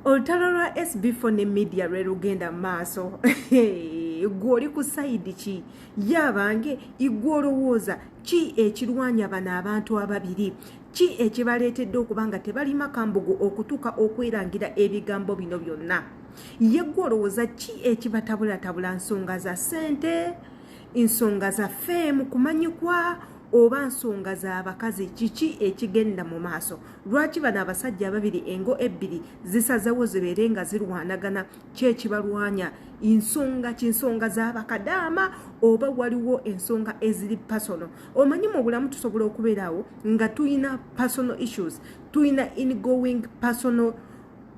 Olutalo lwa SB4MEDIA lwe lugenda maaso. Gwe oli ku sayidi ki? Yabange igwe olowooza ki ekirwanya bano abantu ababiri? Ki ekibaleetedde okuba nga tebalima kambugu okutuuka okwerangira ebigambo bino byonna? Ye gwe olowooza ki ekibatabulatabula nsonga za ssente, ensonga za ffeemu kumanyikwa, oba nsonga z'abakazi kiki ekigenda mu maaso? Lwaki bano abasajja ababiri engo ebbiri zisazewo zibeere nga zirwanagana? Ki ekibalwanya? Nsonga z'abakadaama oba waliwo ensonga eziri personal? Omanyi mu bulamu tusobola okubeerawo nga tuyina personal issues, tuyina ingoing personal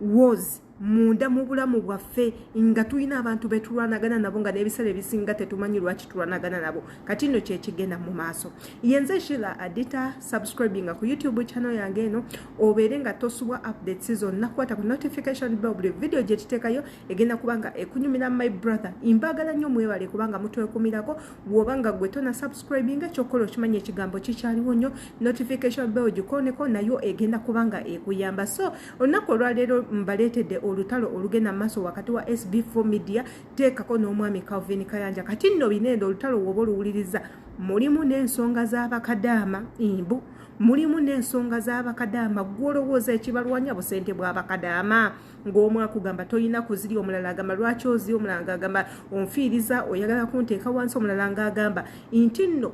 wars munda mu bulamu bwaffe, nga tuyina abantu betulwanagana nabo nga n'ebiseera ebisinga tetumanyi lwaki tulwanagana nabo. Kati nno kyekigenda mu maaso. Yenze Sheila Adita, subscribinga ku YouTube channel yange eno obeere nga tosubwa updates zonna. Kwata ku notification bell buli video gye tuteekayo egenda kubanga ekunyumira. My brother, imbagala nnyo mwebale kubanga mutwekumirako. Bw'oba nga gwe tona subscribinga kyokkola okimanya ekigambo kikyaliwo nnyo, notification bell gikoneko nayo egenda kubanga ekuyamba. So olunaku olwaleero mbaleetedde olutalo olugenda maaso wakati wa SB4MEDIA teekako n'omwami Calvin Kayanja. Kati nno binendo olutalo woba oluwuliriza mulimu n'ensonga z'abakadaama imbu, mulimu n'ensonga z'abakadaama gw'olowooza ekibalwanya busente bw'abakadaama, ng'omu akugamba toyina kuziri, omulala agamba lwaki ozi, omulala agamba onfiiriza oyagala kunteeka wansi, omulala ng'agamba nti nno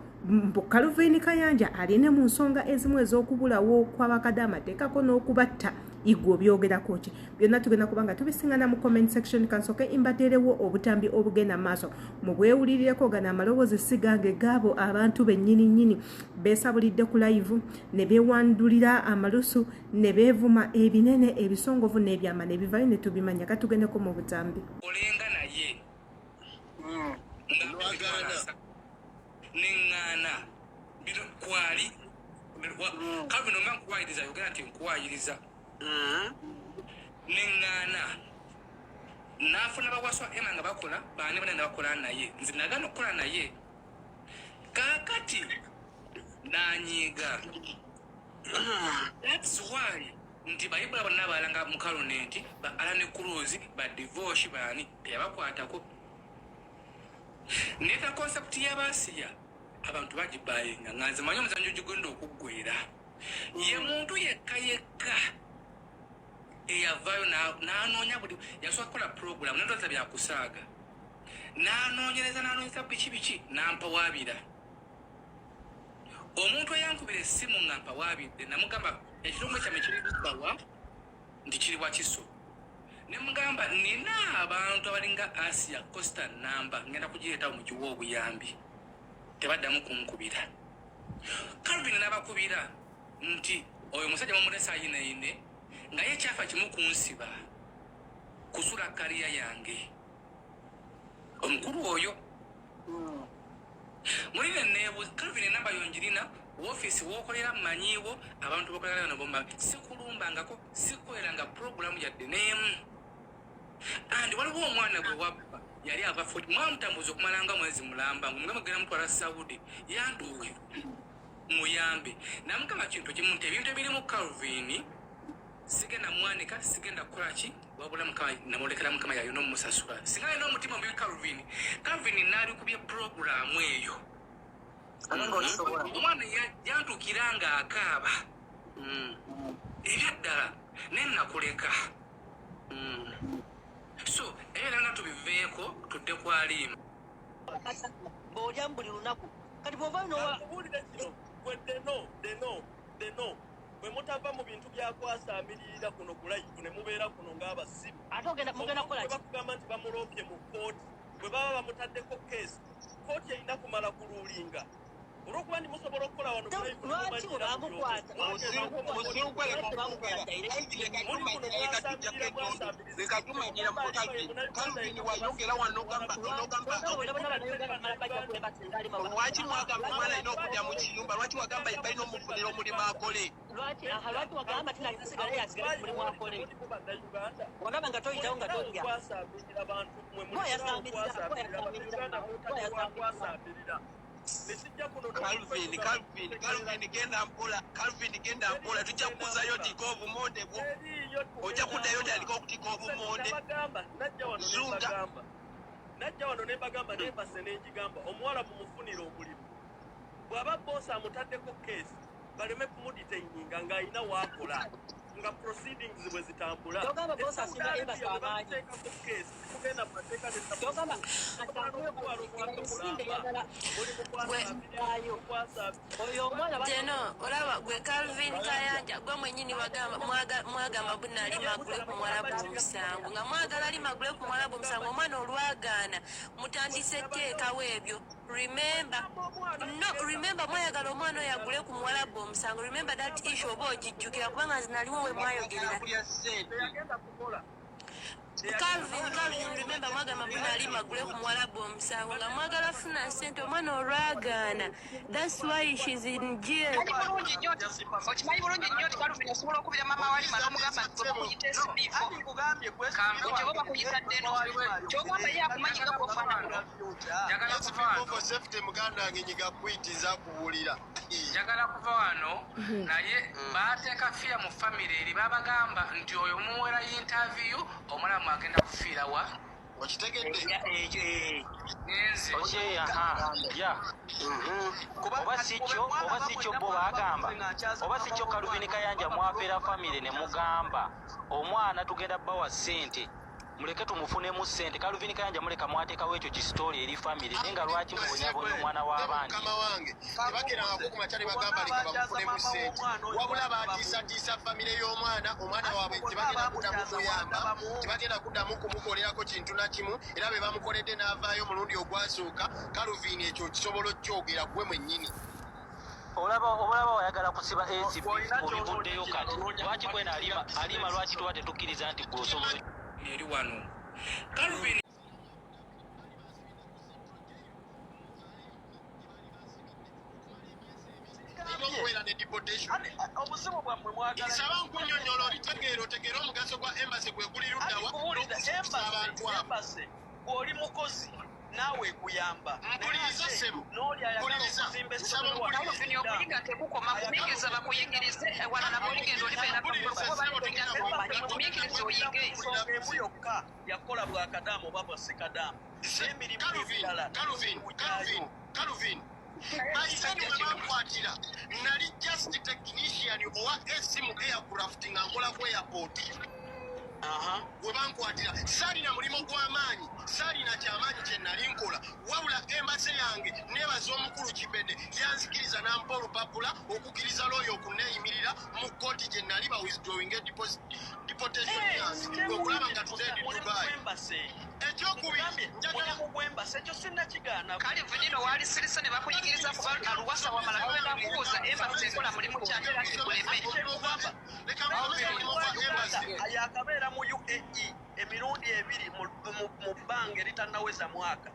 Calvin Kayanja alina mu nsonga ezimu ez'okubulawo kw'abakadaama teekako n'okubatta. Igwe byogerako ki? Byonna tugenda kubanga tubisingana mu comment section. Kansoke imbaterewo obutambi obugenda maaso mu bwewulirireko gana amaloboozi sigange gaabo abantu bennyini beesabulidde ku live ne beewandulira amalusu ne beevuma ebinene ebisongovu n'ebyama ne bivayo ne tubimanya. Katugendeko mu butambi. Olenga naye nengana bino kwali kabino mankwayiriza yogera nti nkwayiriza nengana nafuna bagwaswa emanga bakola bane bane bakola naye nzi nagano kola naye kakati nanyiga. That's why nti bayibula bonna balanga mu kalonenti ba alane kuruzi ba divorce bani yabakwatako neta concept y'abasiya abantu bagibayinga nganze manyo muzanyo gigondo okuggwera ye muntu yekka eyavayo n'anoonya buli yasooka kukola program nendoza byakusaaga n'anoonyereza biki nampawaabira. Omuntu eyankubira essimu nga mpawaabidde namugamba ekirombo kyamme kiri kubawa nti kiri wakiso, ne mugamba nina abantu abalinga Asia Costa namba ngenda kugireetawo mu kiwa obuyambi, tebaddamu kunkubira. Calvin n'abakubira nti oyo musajja mumulesa ayinaine nga ye kyafa kimu kunsiba kusula kariya yange omukulu oyo mulina neebu. Calvin namba yonjirina office wokolera manyiwo abantu bokolera nabo mba sikulumbangako sikoleranga program yadde neemu. Andi waliwo omwana gwe wabba yali ava foti mwamutambuza okumalanga mwezi mulamba ngumugenda mutwala Saudi yanduwe muyambe namugamba kintu kimu nti ebintu ebiri mu Calvin sigenda mwanika sigenda kukolaki wabula mukama namulekera mukama yayo n'omusasula singa n'omutima mu Calvin naali kubye program eyo omwana yantukiranga akaaba ebyaddala nenakuleka. So era nga tubiveeko tudde ku Halima bw'olya buli lunaku kati bw'ova deno bwe mutava mu bintu byakwasamirira kuno ku live ne mubeera kuno ng'abasibu ate mugenda kukola ki? Bakugamba nti bamuloopye mu kooti bwe baba bamutaddeko keesi kooti erina kumala kuluulinga olwokuba ndi musobola okukola wano lwaki bwebamukwata wayogera wano lwaki mwagamba omwana alina okudya mu kiyumba, lwaki wagamba balina omufunira omulimu akole, lwaki wagamba tinasigala yasigala mulimu akole, wagamba nga toyitawo nga tolya Calvin genda mpola tujja kukuzayo tiko obumonde bwo ojja kuddayo taliko okutika obumonde najja wano ne bagamba nembase n'engigamba omuwala mumufunira omulimu bw'aba boosi amutaddeko keesi baleme kumuditaininga ng'alina waakola nga proceedings bwe zitambula Jeno olaba gwe Calvin Kayanja gwe mwenyini mwagamba bunalima gule ku Mwarabu omusango nga mwagala lima gule ku Mwarabu omusango omwana olwagaana mutandise etteekawo ebyo. Remember mwayagala omwana oyo agule ku Mwarabu omusango. Remember that issue oba ogijjukira kubanga zinaliwo we mwayogerera. Calvin, remember mwagamba bunalima gule ku Mwarabu omusango nga mwagala funa ssente omwana olwagaana. That's why she's in jail. Okimanyi bulungi nnyo ti Calvin osobola okubira mama Halima n'omugamba okuyita SB4 oba bakuyita ddeno kyogamba ye akumanyi nga bwofaanana. Njagala kuva wano safety muganda wange nyiga kwitiza kuwulira. Njagala kuva wano naye baateeka fiya mu famire eri babagamba nti oyo muwera interview omulamu agenda kufiira wa Okitegedde? Ngenze oba si kyo bo bagamba oba si kyo Calvin Kayanja mwafeera famire ne mugamba omwana tugenda bawa ssente muleke tumufunemu ssente. Calvin Kayanja muleka mwateekawo ekyo kisitooli eri famire naye nga lwaki mubonyabonya omwana w'abandi. Mukama wange tebagerangako ku makyali bagamba leka bamufunemu ssente wabula batiisatiisa famire y'omwana omwana waabwe tebagenda kuddamu kuyamba tebagenda kuddamu kumukolerako kintu na kimu era be bamukoledde n'avaayo omulundi ogwasooka. Calvin ekyo kisobola okyogera gwe mwennyini. olaba wayagala kusiba SB obivuddeyo kati lwaki kwena Halima lwaki tuba tetukkiriza nti gwe osobola eri wano Calvin obuzibu bwammwe mwagala nsaba nkunnyonnyola olitegeera otegeera omugaso gwa embasi gwe guli luddawa abantu abo. bw'oli mukozi naawe ekuyamba mpuliriza ssebo n'oli ayagala okuzimba essomero Calvin okuyiga tekukoma kumuyigiriza bakuyigirize wala nabo oligenda olibeera kumuyigiriza oyige ensonga emu yokka yakola bwakadamu oba bwasekadamu n'emirimu ebirala Calvin bayitani we bankwatira nali just technician owa esimu aircraft nga nkola ku airport we bankwatira saalina mulimu gw'amaanyi saalina kyamaanyi kye nali nkola wabula embase yange neebaza omukulu Kibede yanzikiriza n'ampa olupapula okukkiriza looyo okuneeyimirira mu kkooti gye nali ba withdrawing deportation yange okulaba nga tuzendi Dubai. Ekyokubiri njagala mugwembase ekyo sinnakigaana Calvin waali sirisa ne bakuyigiriza kuba aluwasa wamala genda kubuuza embasi ekola mulimu kyatera kikuleme. leka mbabuze mulimu gwa embasi yakabeera mu UAE emirundi ebiri mu bbanga eritannaweza mwaka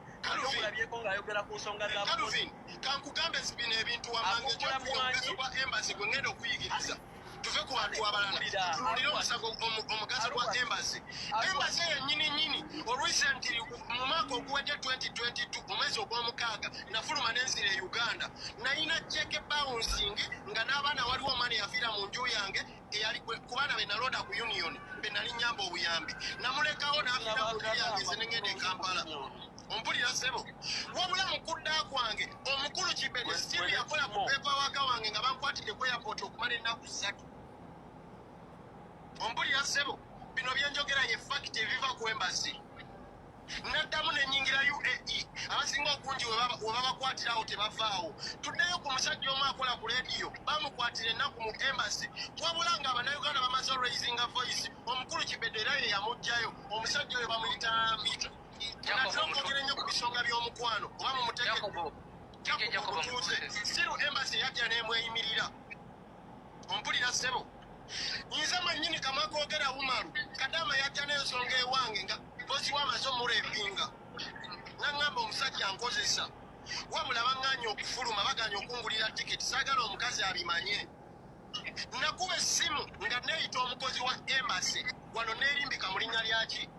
olabyeko ng'ayogera ku nsonga za Calvin kankugambe zibino ebintu wamange ekyomugaso gwa embasi gwe ngenda okuyigiriza tuve ku bantu abalala tunulire omusago omugaso gwa embasi yennyini olwisentiri mu mwaka oguwedde 2022 omwezi ogw'omukaaga nafuluma n'enzira e Uganda nayina check bouncing nga n'abaana waliwo omwana yafiira mu nju yange eyali ku baana be nalonda ku union be nali nyamba obuyambi namulekawo n'afiira ku nju yange ze n'engenda e Kampala. Ompulira ssebo wabula mu kudda kwange omukulu Kibede still yakola ku pepa waka wange nga bankwatidde ku airport okumala ennaku 3. Ompulira ssebo bino byenjogera ye fact ebiva ku embasi naddamu nenyingira UAE abasinga okungi we babakwatirawo tebavaawo. Tuddeyo ku musajja omu akola ku lediyo bamukwatira ennaku mu embasi wabula nga abannayuganda bamaze raising voice omukulu Kibede era ye yamugjayo omusajja oyo bamuyita nakyokogera nnyo ku bisonga by'omukwano oba mumutegetuuze siru embasi yajja n'emweyimirira. Ompulira ssebo nyiza mwennyini kamwa koogera wumalu Kadama yajja n'ensonga ewange nga bosi w'amasomo repinga naŋŋamba omusajja nkozesa wabula baŋŋaanya okufuluma baganya okungulira tiketi saagala omukazi abimanye. Nakuba essimu nga neeyita omukozi wa embasi wano neerimbika mu linnya lyaki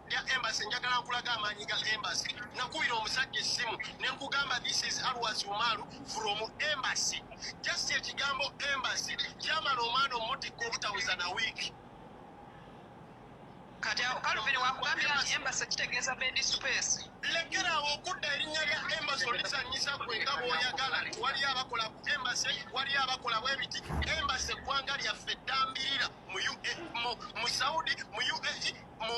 lya embasi njagala nkulaga amaanyi ga embasi. Nakubira omusajja essimu ne nkugamba this is Alwas Umaru from embassy. Just ekigambo embassy kyamala omwana omutikko obutaweza na wiiki. kati Calvin wakugambira nti embassy kitegeeza bed space. Lekera okudda erinnya lya embassy olisanyisa gwe nga bw'oyagala. Wali abakola ku embassy, wali abakola bw'ebiti. Embassy eggwanga lyaffe ddambirira mu Saudi, mu UAE, mu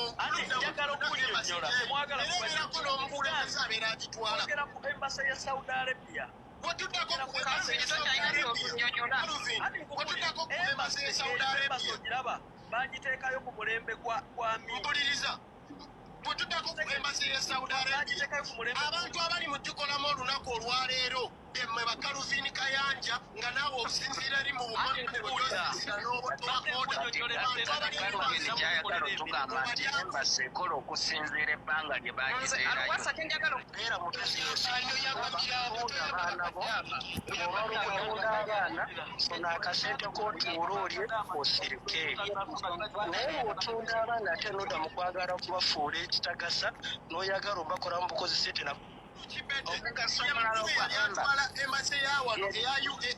njagala okunyonnyola temwagala kubeerako n'omukulembeze abeera agitwala. kwogera ku embassy ya Saudi Arabia. Wetuddako ku embassy ya Saudi Arabia. Wetuddako ku embassy ya Saudi Arabia. Ogiraba bagiteekayo ku mulembe gwa Amin. Mpuliriza. Wetuddako ku embassy ya Saudi Arabia. Abantu abali mu tukolamu olunaku olwaleero emmwe bakaluvini kayanja nga naawe okusinziira eri mu bumankuosinziira n'obutobakooda kyayagala otugamba nti embassy ekola okusinziira ebbanga lye bagiteerayo era mutesiyosinaabaana bo obalukutunda abaana funa akasente k'otuula olye osirike naye otunda abaana ate noda mu kwagala kubafuula ekitagasa n'oyagala obakola mu bukozesa tena yatwala embassy ya wano eya UAE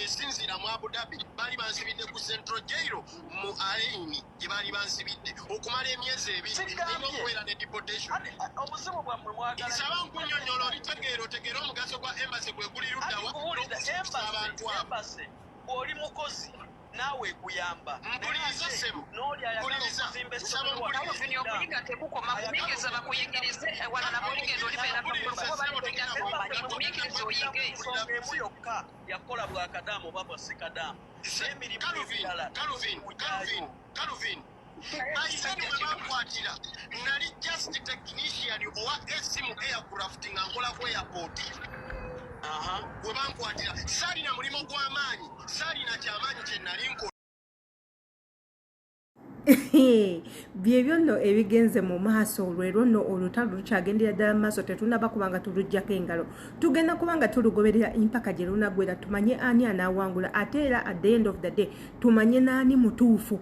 esinziira mu Abu Dhabi baali bansibidde ku Central Jail mu Alaini gye baali bansibidde okumala emyezi ebiri n'okubeera ne deportation. Obuzibu bwammwe mwagala nsaba nkunnyonnyola olitegeera otegeera omugaso gwa embassy gwe guli luddawa n'okufuusa abantu abo. Oli mukozi naawe ekuyamba mpuliriza ssebo okuyiga tekukoma kumikiriza bakuyigirize wala nabo oligenda olibeera kumikiriza oyige emu yokka yakola bwakadamu oba bwasekadamu n'emirimu emirala Calvin bayitani bwe bankwatira nali just technician owa esimu aircraft nga nkola ku airport. Bwe bankwatira saalina mulimu gw'amaanyi saalina kyamaanyi kye nali nkola. byebyo nno ebigenze mu maaso olwero nno olutalo lukyagendera ddala mu maaso tetunaba kubanga tulujjako engalo tugenda kubanga tulugoberera impaka gye lunagwera tumanye ani anaawangula ate era at the end of the day tumanye n'ani mutuufu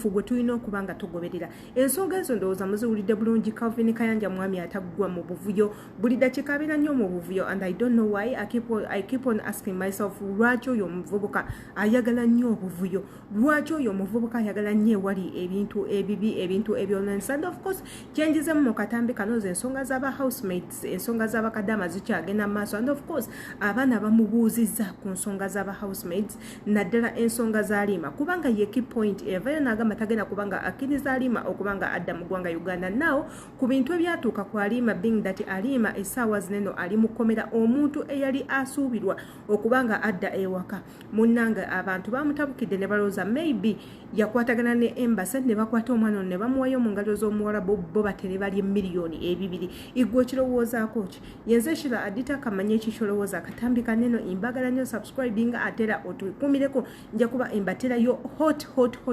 gwe tulina okubanga tugoberera. Ensonga ezo ndowooza muziwulidde bulungi. Calvin Kayanja mwami ataggwa mu buvuyo buli dakiika abeera nnyo mu buvuyo and I don't know why I keep on asking myself lwaki oyo omuvubuka ayagala nnyo obuvuyo, lwaki oyo omuvubuka ayagala nnyo ewali ebintu ebibi, ebintu ebyononesa. And of course kyenjizemu mu katambi kano ze ensonga z'aba housemates, ensonga z'abakadama zikyagenda mu maaso. And of course abaana bamubuuzizza ku nsonga z'aba housemates naddala ensonga za Halima kubanga ye key point evayo n'agamba tagenda kubanga akkiriza Halima okubanga adda mu ggwanga Uganda. Now ku bintu ebyatuuka ku Halima being that Halima essaawa zineno ali mu kkomera omuntu eyali asuubirwa okubanga adda ewaka munnange abantu bamutabukidde ne balooza maybe yakwatagana ne embassy ne bakwata omwana ne bamuwayo mu ngalo z'omuwala bo batere bali miliyoni 2. Igwe kirowoozaako ki? Yenze Shira Adita kamanye ekikirowooza akatambi kaneno imbagala nnyo subscribing atera otukumireko nja kuba embatera yo hot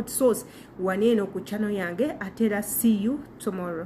sauce waneeno ku channel yange atera. See you tomorrow.